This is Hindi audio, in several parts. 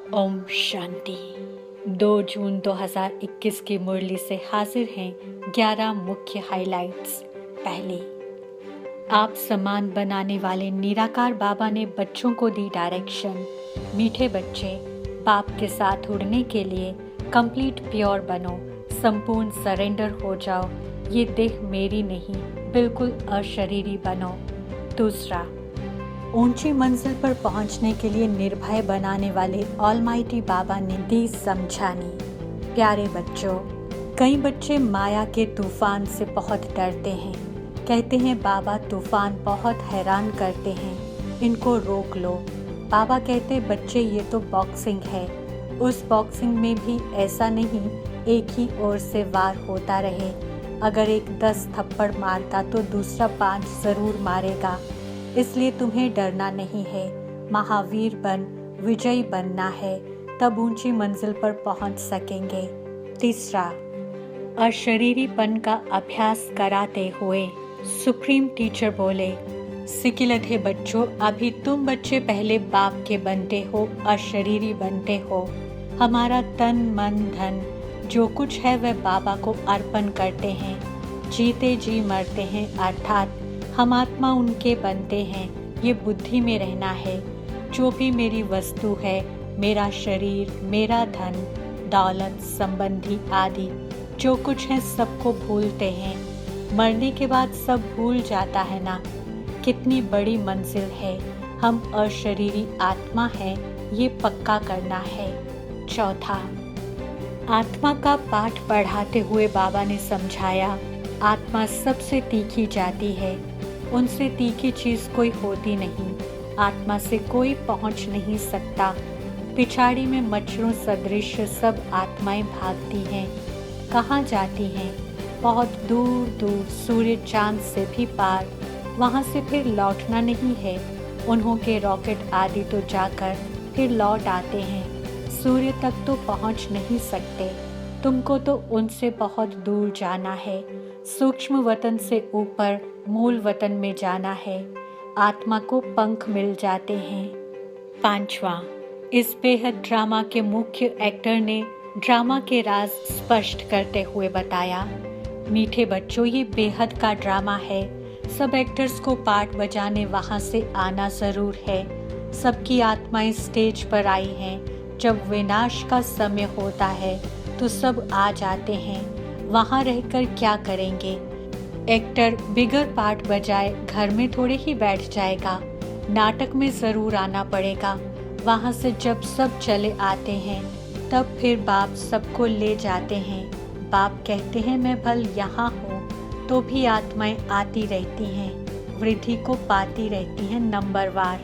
ओम शांति। 2 जून 2021 की मुरली से हाजिर हैं 11 मुख्य हाइलाइट्स। पहले, आप सम्मान बनाने वाले निराकार बाबा ने बच्चों को दी डायरेक्शन। मीठे बच्चे, बाप के साथ उड़ने के लिए कंप्लीट प्योर बनो, संपूर्ण सरेंडर हो जाओ। ये देह मेरी नहीं, बिल्कुल अशरीरी बनो। दूसरा, ऊंची मंजिल पर पहुंचने के लिए निर्भय बनाने वाले ऑलमाइटी बाबा ने दी समझानी। प्यारे बच्चों, कई बच्चे माया के तूफान से बहुत डरते हैं। कहते हैं बाबा तूफान बहुत हैरान करते हैं, इनको रोक लो। बाबा कहते बच्चे ये तो बॉक्सिंग है, उस बॉक्सिंग में भी ऐसा नहीं एक ही ओर से वार होता रहे। अगर एक 10 थप्पड़ मारता तो दूसरा 5 जरूर मारेगा। इसलिए तुम्हें डरना नहीं है, महावीर बन विजयी बनना है, तब ऊंची मंजिल पर पहुंच सकेंगे। तीसरा, अशरीरीपन का अभ्यास कराते हुए सुप्रीम टीचर बोले, सिकिलधे बच्चों, अभी तुम बच्चे पहले बाप के बनते हो, अशरीरी बनते हो। हमारा तन मन धन जो कुछ है वह बाबा को अर्पण करते हैं। जीते जी मरते हैं, अर्थात हम आत्मा उनके बनते हैं। ये बुद्धि में रहना है। जो भी मेरी वस्तु है, मेरा शरीर, मेरा धन दौलत संबंधी आदि जो कुछ है सबको भूलते हैं। मरने के बाद सब भूल जाता है ना। कितनी बड़ी मंजिल है। हम अशरीरी आत्मा हैं, ये पक्का करना है। चौथा, आत्मा का पाठ पढ़ाते हुए बाबा ने समझाया, आत्मा सबसे तीखी जाती है, उनसे तीखी चीज कोई होती नहीं। आत्मा से कोई पहुंच नहीं सकता। पिछाड़ी में मच्छरों सदृश सब आत्माएं भागती हैं। कहाँ जाती हैं? बहुत दूर दूर, सूर्य चांद से भी पार। वहाँ से फिर लौटना नहीं है। उन्हों के रॉकेट आदि तो जाकर फिर लौट आते हैं। सूर्य तक तो पहुँच नहीं सकते। तुमको तो उनसे बहुत दूर जाना है। सूक्ष्म वतन से ऊपर मूल वतन में जाना है। आत्मा को पंख मिल जाते हैं। पांचवा, इस बेहद ड्रामा के मुख्य एक्टर ने ड्रामा के राज स्पष्ट करते हुए बताया, मीठे बच्चों, ये बेहद का ड्रामा है। सब एक्टर्स को पार्ट बजाने वहां से आना जरूर है। सबकी आत्माएं स्टेज पर आई हैं। जब विनाश का समय होता है तो सब आ जाते हैं। वहां रहकर क्या करेंगे? एक्टर बिगर पार्ट बजाए घर में थोड़े ही बैठ जाएगा। नाटक में जरूर आना पड़ेगा। वहां से जब सब चले आते हैं तब फिर बाप सबको ले जाते हैं। बाप कहते हैं मैं भल यहाँ हूँ तो भी आत्माएं आती रहती हैं, वृद्धि को पाती रहती हैं नंबरवार।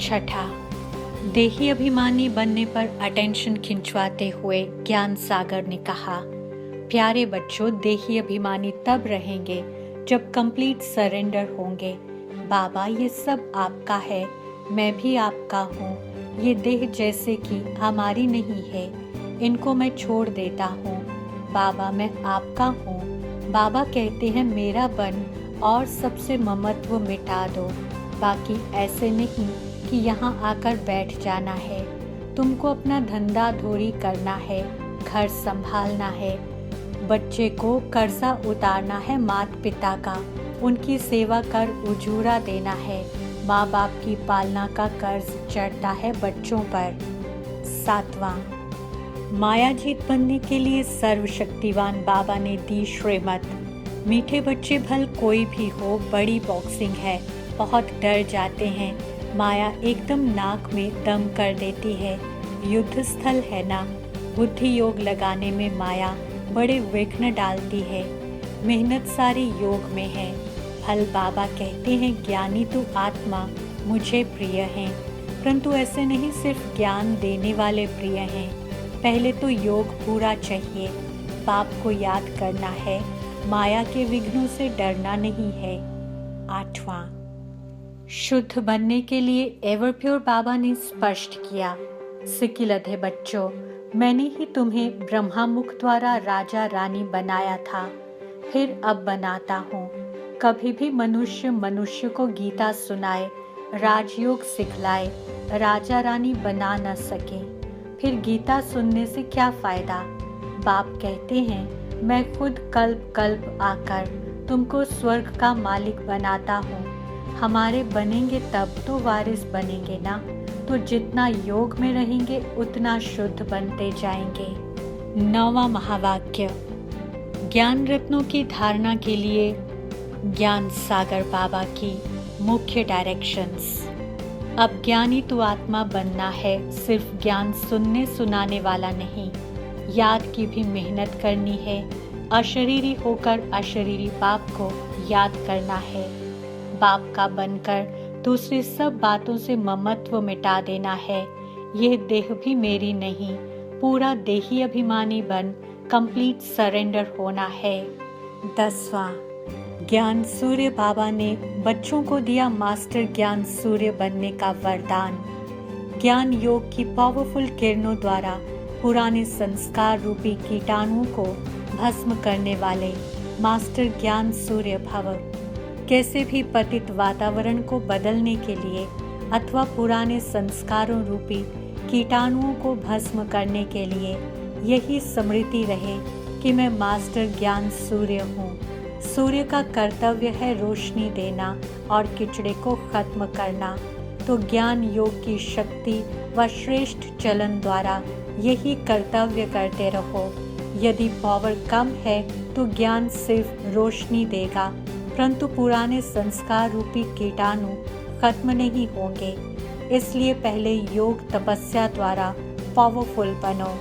छठा, देही अभिमानी बनने पर अटेंशन खिंचवाते हुए ज्ञान सागर ने कहा, प्यारे बच्चों, देही अभिमानी तब रहेंगे जब कंप्लीट सरेंडर होंगे। बाबा ये सब आपका है, मैं भी आपका हूँ। ये देह जैसे कि हमारी नहीं है, इनको मैं छोड़ देता हूँ। बाबा मैं आपका हूँ। बाबा कहते हैं मेरा बन और सबसे ममत्व मिटा दो। बाकी ऐसे नहीं कि यहाँ आकर बैठ जाना है। तुमको अपना धंधा धोरी करना है, घर संभालना है। बच्चे को कर्जा उतारना है माता पिता का, उनकी सेवा कर उजूरा देना है। माँ बाप की पालना का कर्ज चढ़ता है बच्चों पर। सातवां, माया जीत बनने के लिए सर्वशक्तिवान बाबा ने दी श्रीमत। मीठे बच्चे भल कोई भी हो, बड़ी बॉक्सिंग है, बहुत डर जाते हैं। माया एकदम नाक में दम कर देती है। युद्ध स्थल है ना, बुद्धि योग लगाने में माया बड़े विघ्न डालती है। मेहनत सारी योग में है। फल बाबा कहते हैं ज्ञानी तू आत्मा मुझे प्रिय है, परंतु ऐसे नहीं सिर्फ ज्ञान देने वाले प्रिय हैं। पहले तो योग पूरा चाहिए। बाप को याद करना है, माया के विघ्नों से डरना नहीं है। आठवां, शुद्ध बनने के लिए एवर प्योर बाबा ने स्पष्ट किया, सिकिलधे बच्चों, मैंने ही तुम्हें ब्रह्मामुख द्वारा राजा रानी बनाया था, फिर अब बनाता हूँ। कभी भी मनुष्य को गीता सुनाए, राजयोग सिखलाए, राजा रानी बना न सके। फिर गीता सुनने से क्या फायदा। बाप कहते हैं, मैं खुद कल्प कल्प आकर तुमको स्वर्ग का मालिक बनाता हूँ। हमारे बनेंगे तब तो वारिस बनेंगे ना, तो जितना योग में रहेंगे उतना शुद्ध बनते जाएंगे। 9वां महावाक्य। ज्ञान रत्नों की धारणा के लिए ज्ञान सागर बाबा की मुख्य डायरेक्शंस। अब ज्ञानी तो आत्मा बनना है, सिर्फ ज्ञान सुनने सुनाने वाला नहीं, याद की भी मेहनत करनी है। अशरीरी होकर अशरीरी बाप को याद करना है। बाप का बनकर दूसरी सब बातों से ममत्व मिटा देना है। यह देह भी मेरी नहीं, पूरा देही अभिमानी बन कंप्लीट सरेंडर होना है। 10वां। ज्ञान सूर्य बाबा ने बच्चों को दिया मास्टर ज्ञान सूर्य बनने का वरदान। ज्ञान योग की पावरफुल किरणों द्वारा पुराने संस्कार रूपी कीटाणुओं को भस्म करने वाले मास्टर ज्ञान सूर्य भव। कैसे भी पतित वातावरण को बदलने के लिए अथवा पुराने संस्कारों रूपी कीटाणुओं को भस्म करने के लिए यही स्मृति रहे कि मैं मास्टर ज्ञान सूर्य हूँ। सूर्य का कर्तव्य है रोशनी देना और कीचड़े को खत्म करना, तो ज्ञान योग की शक्ति व श्रेष्ठ चलन द्वारा यही कर्तव्य करते रहो। यदि पावर कम है तो ज्ञान सिर्फ रोशनी देगा, परंतु पुराने संस्कार रूपी कीटाणु खत्म नहीं होंगे। इसलिए पहले योग तपस्या द्वारा पावरफुल बनो।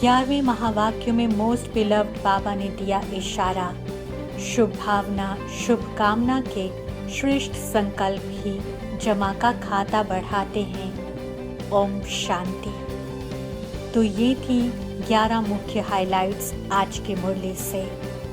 11वें महावाक्य में मोस्ट बिलव्ड बाबा ने दिया इशारा। शुभ भावना शुभ कामना के श्रेष्ठ संकल्प ही जमा का खाता बढ़ाते हैं। ओम शांति। तो ये थी 11 मुख्य हाइलाइट्स आज की मुरली से।